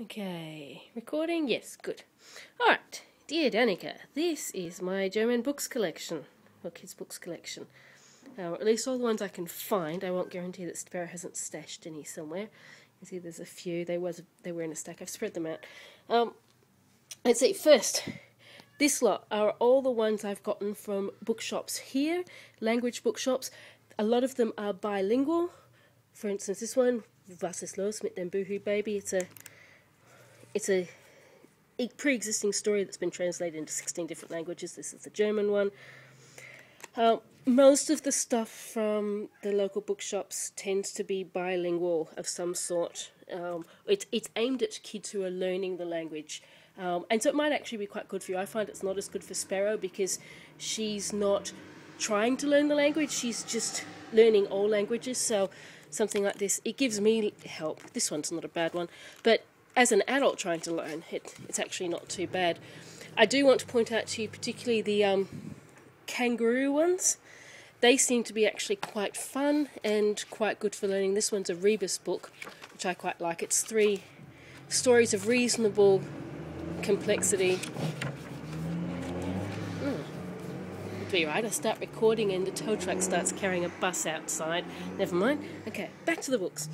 Okay, recording? Yes, good. Alright, dear Danica, this is my German books collection, or kids' books collection. At least all the ones I can find. I won't guarantee that Sparrow hasn't stashed any somewhere. You see there's a few, they were in a stack, I've spread them out. Let's see, first, this lot are all the ones I've gotten from bookshops here, language bookshops. A lot of them are bilingual. For instance, this one, Was ist los mit dem Boohoo Baby? It's a pre-existing story that's been translated into 16 different languages. This is the German one. Most of the stuff from the local bookshops tends to be bilingual of some sort. It's aimed at kids who are learning the language. And so it might actually be quite good for you. I find it's not as good for Sparrow because she's not trying to learn the language. She's just learning all languages. So something like this, it gives me help. This one's not a bad one. But as an adult trying to learn, it's actually not too bad. I do want to point out to you particularly the kangaroo ones. They seem to be actually quite fun and quite good for learning. This one's a rebus book, which I quite like. It's 3 stories of reasonable complexity. Be right, I start recording and the tow truck starts carrying a bus outside. Never mind. Okay, back to the books.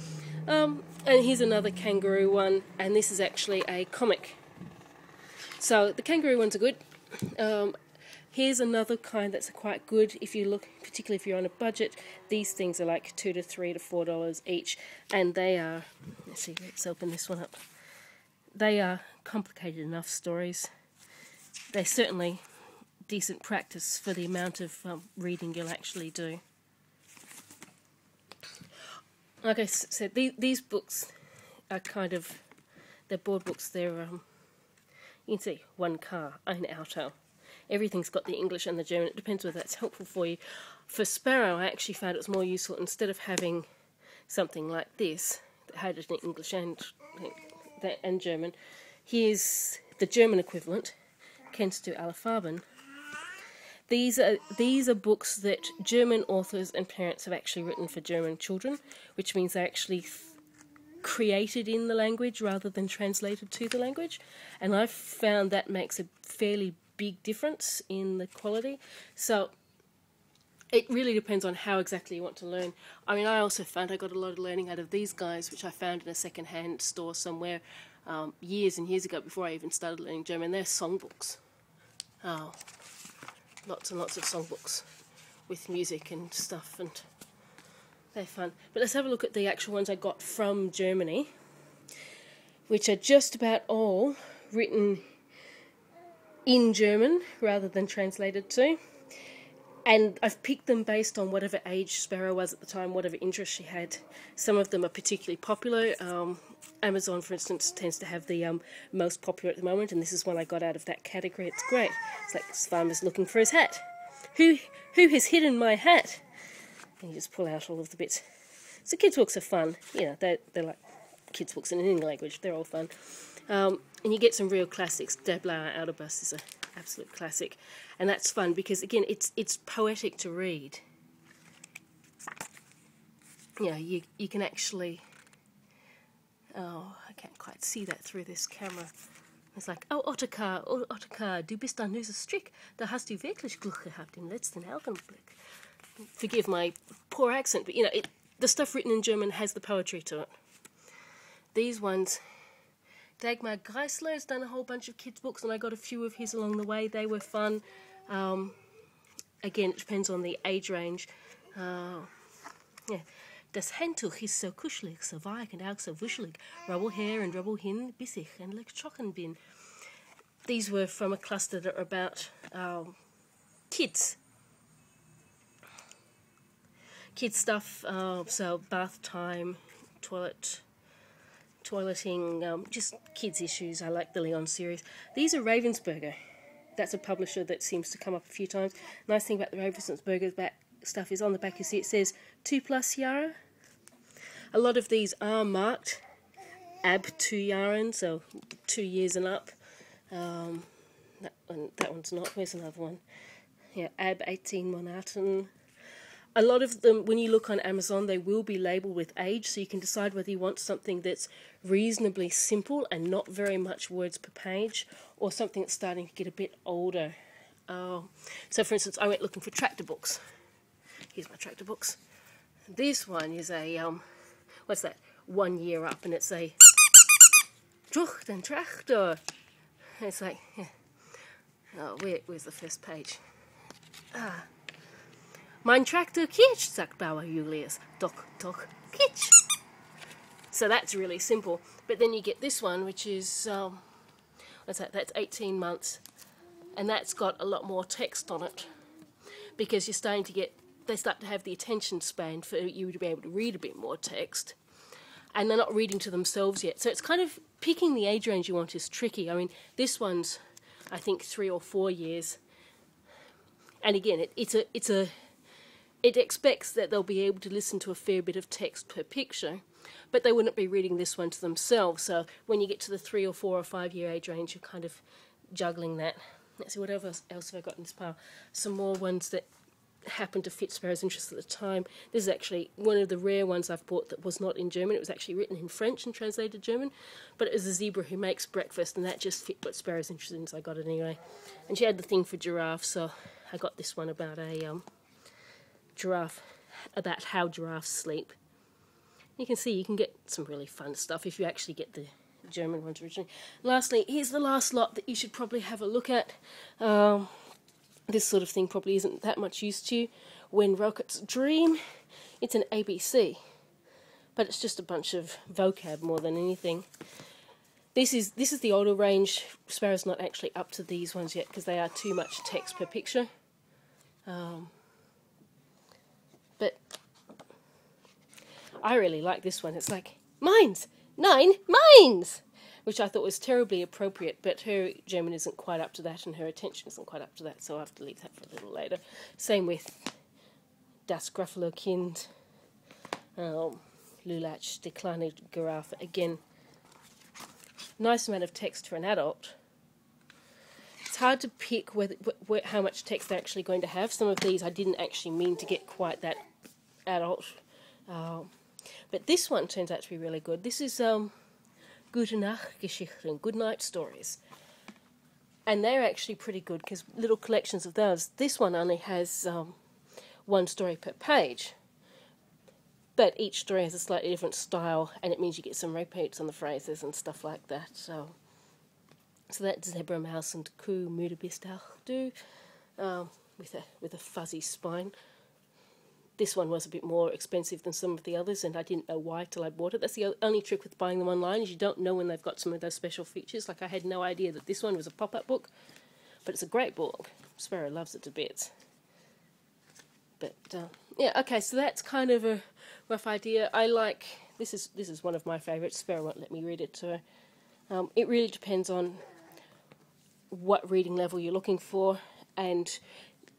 And here's another kangaroo one, and this is actually a comic. So the kangaroo ones are good. Here's another kind that's quite good if you look, particularly if you're on a budget. These things are like $2 to $3 to $4 each, and they are, let's open this one up. They are complicated enough stories. They're certainly decent practice for the amount of reading you'll actually do. Like I said, these books are kind of, they're board books. They're, you can see, one car, ein Auto. Everything's got the English and the German. It depends whether that's helpful for you. For Sparrow, I actually found it was more useful instead of having something like this that had it in English and German. Here's the German equivalent, Kennst du alle Farben? These are books that German authors and parents have actually written for German children, which means they're actually created in the language rather than translated to the language. And I've found that makes a fairly big difference in the quality. So it really depends on how exactly you want to learn. I mean, I also found I got a lot of learning out of these guys, which I found in a second-hand store somewhere years and years ago before I even started learning German. They're songbooks. Oh. Lots and lots of songbooks with music and stuff, and they're fun. But let's have a look at the actual ones I got from Germany, which are just about all written in German rather than translated to. And I've picked them based on whatever age Sparrow was at the time, whatever interest she had. Some of them are particularly popular. Amazon, for instance, tends to have the most popular at the moment, and this is one I got out of that category. It's great. It's like this farmer's looking for his hat. Who has hidden my hat? And you just pull out all of the bits. So kids' books are fun. You know, they're like kids' books in any language. They're all fun. And you get some real classics. Der blaue Autobus is an absolute classic. And that's fun because, again, it's poetic to read. You know, you can actually... Oh, I can't quite see that through this camera. It's like, oh Ottokar, du bist ein neues Strick. Da hast du wirklich Glück gehabt im letzten Augenblick. Forgive my poor accent, but, you know, the stuff written in German has the poetry to it. These ones... Dagmar Greisler has done a whole bunch of kids' books, and I got a few of his along the way. They were fun. Again, it depends on the age range. Yeah. Das Handtuch ist so kuschelig, so weich und auch so wuschelig. Rubbel her and rubbel hin, bis ich endlich trocken bin. These were from a cluster that are about kids. Kids stuff, so bath time, toileting, just kids issues. I like the Leon series. These are Ravensburger. That's a publisher that seems to come up a few times. Nice thing about the Ravensburger stuff is on the back you see it says 2+ Jahre. A lot of these are marked ab 2 Jahren, so 2 years and up. That one's not. Where's another one? Yeah, ab 18 Monaten. A lot of them, when you look on Amazon, they will be labelled with age, so you can decide whether you want something that's reasonably simple and not very much words per page, or something that's starting to get a bit older. So, for instance, I went looking for tractor books. Here's my tractor books. This one is a, what's that, 1 year up, and it's a Trucht and Tractor. It's like, yeah. Oh, where's the first page? Mein Traktor kitsch, sagt Bauer Julius. Doch, doch, kitsch. So that's really simple. But then you get this one, which is, what's that? That's 18 months. And that's got a lot more text on it. Because you're starting to get, they start to have the attention span for you to be able to read a bit more text. And they're not reading to themselves yet. So it's kind of, picking the age range you want is tricky. I mean, this one's, I think, 3 or 4 years. And again, it expects that they'll be able to listen to a fair bit of text per picture, but they wouldn't be reading this one to themselves. So when you get to the 3 or 4 or 5 year age range, you're kind of juggling that. Let's see, what else have I got in this pile? Some more ones that happened to fit Sparrow's interest at the time. This is actually one of the rare ones I've bought that was not in German. It was actually written in French and translated to German, but it was a zebra who makes breakfast, and that just fit what Sparrow's interested in, so I got it anyway. And she had the thing for giraffes, so I got this one about a giraffe, about how giraffes sleep. You can see you can get some really fun stuff if you actually get the German ones originally. Lastly, here's the last lot that you should probably have a look at. This sort of thing probably isn't that much use to you. When Rockets Dream, it's an ABC, but it's just a bunch of vocab more than anything. This is the older range. Sparrow's not actually up to these ones yet because they are too much text per picture. But I really like this one. It's like, mines! 9 mines! Which I thought was terribly appropriate, but her German isn't quite up to that, and her attention isn't quite up to that, so I'll have to leave that for a little later. Same with Das Gruffalo Kind, Lulatsch, Die kleine Giraffe. Again, nice amount of text for an adult. It's hard to pick how much text they're actually going to have. Some of these I didn't actually mean to get quite that adult. But this one turns out to be really good. This is Gute Nacht Geschichten, good night stories. And they're actually pretty good because little collections of those. This one only has 1 story per page. But each story has a slightly different style, and it means you get some repeats on the phrases and stuff like that. So that's Zebra, Mouse and Kuh, Müde bist auch du, with a fuzzy spine. This one was a bit more expensive than some of the others, and I didn't know why till I bought it. That's the only trick with buying them online, is you don't know when they've got some of those special features. Like, I had no idea that this one was a pop-up book, but it's a great book. Sparrow loves it to bits. But, yeah, okay, so that's kind of a rough idea. I like, this is one of my favourites. Sparrow won't let me read it to her. It really depends on what reading level you're looking for, and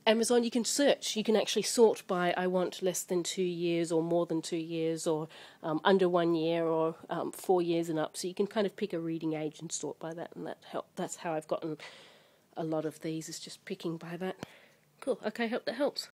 Amazon, you can search. You can actually sort by, I want less than 2 years or more than 2 years, or under 1 year, or 4 years and up. So you can kind of pick a reading age and sort by that, and that's how I've gotten a lot of these, is just picking by that. Cool. Okay, hope that helps.